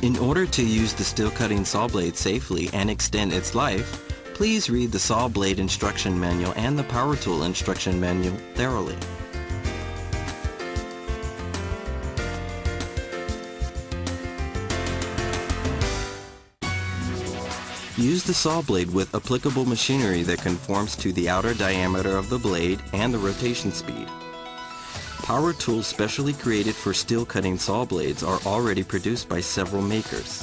In order to use the steel cutting saw blade safely and extend its life, please read the saw blade instruction manual and the power tool instruction manual thoroughly. Use the saw blade with applicable machinery that conforms to the outer diameter of the blade and the rotation speed. Power tools specially created for steel cutting saw blades are already produced by several makers.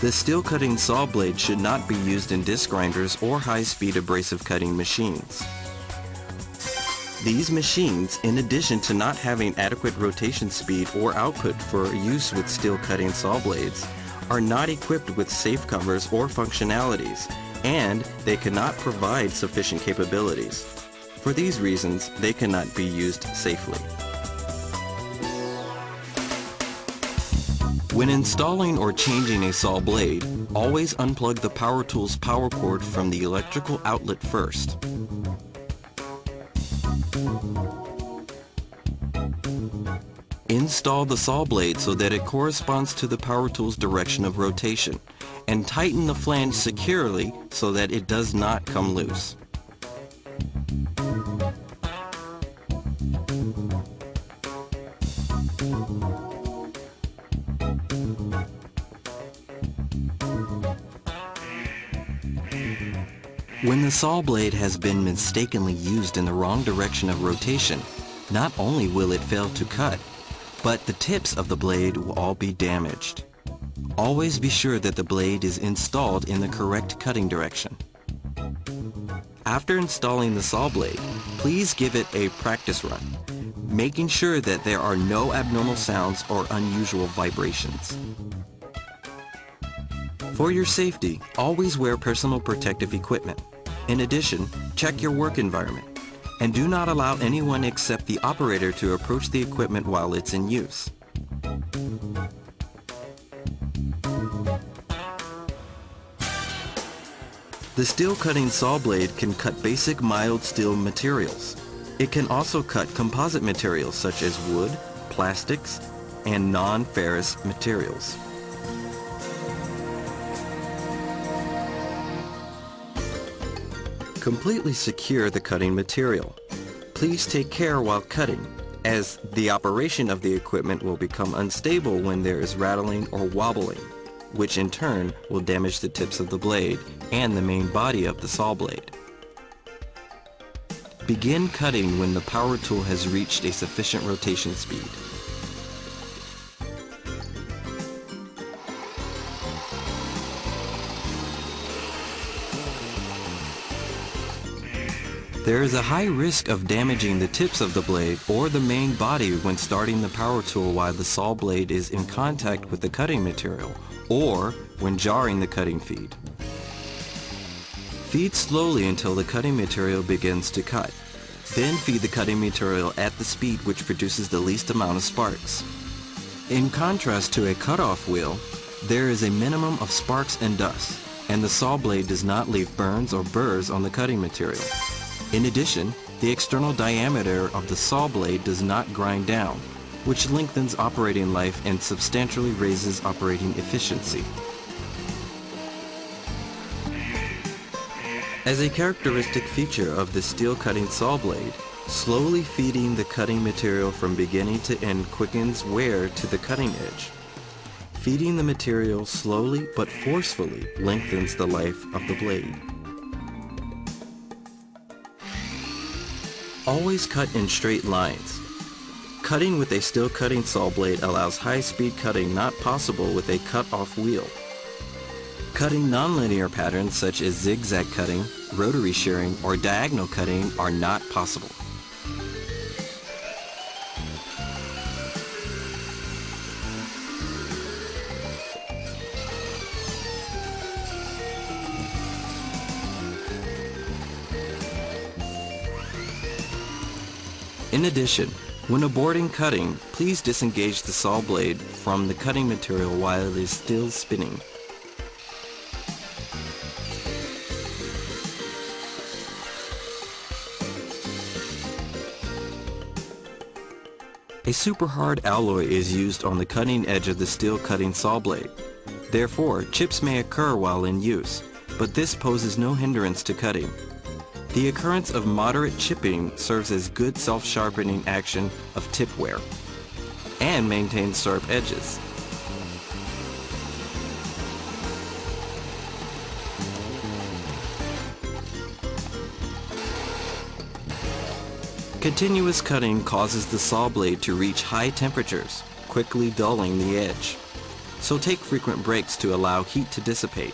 The steel cutting saw blade should not be used in disc grinders or high-speed abrasive cutting machines. These machines, in addition to not having adequate rotation speed or output for use with steel cutting saw blades, are not equipped with safe covers or functionalities, and they cannot provide sufficient capabilities. For these reasons, they cannot be used safely. When installing or changing a saw blade, always unplug the power tool's power cord from the electrical outlet first. Install the saw blade so that it corresponds to the power tool's direction of rotation, and tighten the flange securely so that it does not come loose. When the saw blade has been mistakenly used in the wrong direction of rotation, not only will it fail to cut, but the tips of the blade will all be damaged. Always be sure that the blade is installed in the correct cutting direction. After installing the saw blade, please give it a practice run, making sure that there are no abnormal sounds or unusual vibrations. For your safety, always wear personal protective equipment. In addition, check your work environment, and do not allow anyone except the operator to approach the equipment while it's in use. The steel cutting saw blade can cut basic mild steel materials. It can also cut composite materials such as wood, plastics, and non-ferrous materials. Completely secure the cutting material. Please take care while cutting, as the operation of the equipment will become unstable when there is rattling or wobbling, which in turn will damage the tips of the blade and the main body of the saw blade. Begin cutting when the power tool has reached a sufficient rotation speed. There is a high risk of damaging the tips of the blade or the main body when starting the power tool while the saw blade is in contact with the cutting material, or when jarring the cutting feed. Feed slowly until the cutting material begins to cut. Then feed the cutting material at the speed which produces the least amount of sparks. In contrast to a cutoff wheel, there is a minimum of sparks and dust, and the saw blade does not leave burns or burrs on the cutting material. In addition, the external diameter of the saw blade does not grind down, which lengthens operating life and substantially raises operating efficiency. As a characteristic feature of the steel cutting saw blade, slowly feeding the cutting material from beginning to end quickens wear to the cutting edge. Feeding the material slowly but forcefully lengthens the life of the blade. Always cut in straight lines. Cutting with a steel cutting saw blade allows high-speed cutting not possible with a cut-off wheel. Cutting nonlinear patterns such as zigzag cutting, rotary shearing, or diagonal cutting are not possible. In addition, when aborting cutting, please disengage the saw blade from the cutting material while it is still spinning. A super hard alloy is used on the cutting edge of the steel cutting saw blade. Therefore, chips may occur while in use, but this poses no hindrance to cutting. The occurrence of moderate chipping serves as good self-sharpening action of tip wear and maintains sharp edges. Continuous cutting causes the saw blade to reach high temperatures, quickly dulling the edge. So take frequent breaks to allow heat to dissipate.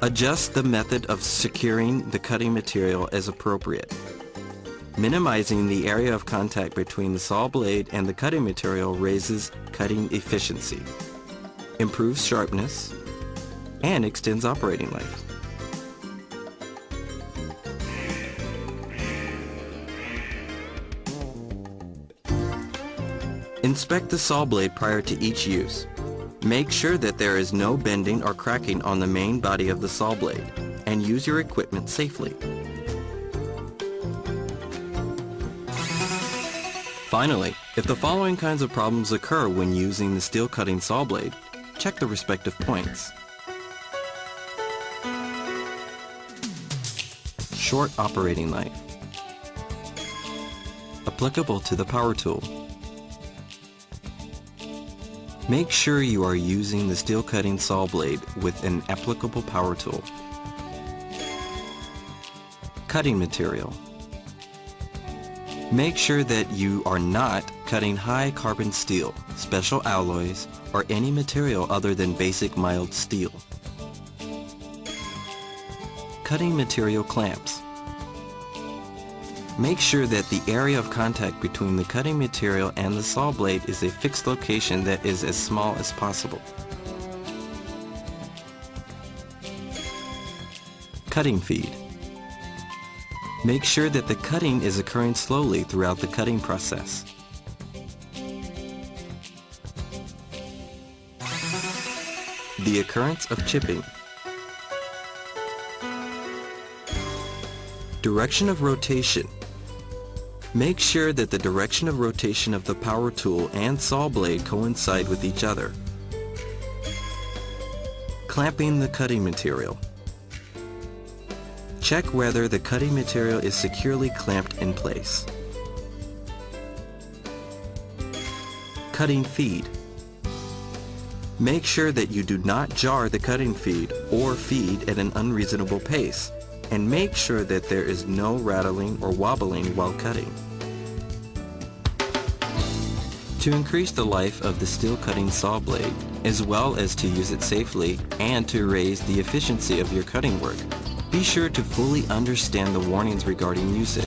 Adjust the method of securing the cutting material as appropriate. Minimizing the area of contact between the saw blade and the cutting material raises cutting efficiency, improves sharpness, and extends operating life. Inspect the saw blade prior to each use. Make sure that there is no bending or cracking on the main body of the saw blade, and use your equipment safely. Finally, if the following kinds of problems occur when using the steel cutting saw blade, check the respective points. Short operating life. Applicable to the power tool. Make sure you are using the steel cutting saw blade with an applicable power tool. Cutting material. Make sure that you are not cutting high carbon steel, special alloys, or any material other than basic mild steel. Cutting material clamps. Make sure that the area of contact between the cutting material and the saw blade is a fixed location that is as small as possible. Cutting feed. Make sure that the cutting is occurring slowly throughout the cutting process. The occurrence of chipping. Direction of rotation. Make sure that the direction of rotation of the power tool and saw blade coincide with each other. Clamping the cutting material. Check whether the cutting material is securely clamped in place. Cutting feed. Make sure that you do not jar the cutting feed or feed at an unreasonable pace, and make sure that there is no rattling or wobbling while cutting. To increase the life of the steel cutting saw blade, as well as to use it safely and to raise the efficiency of your cutting work, be sure to fully understand the warnings regarding usage.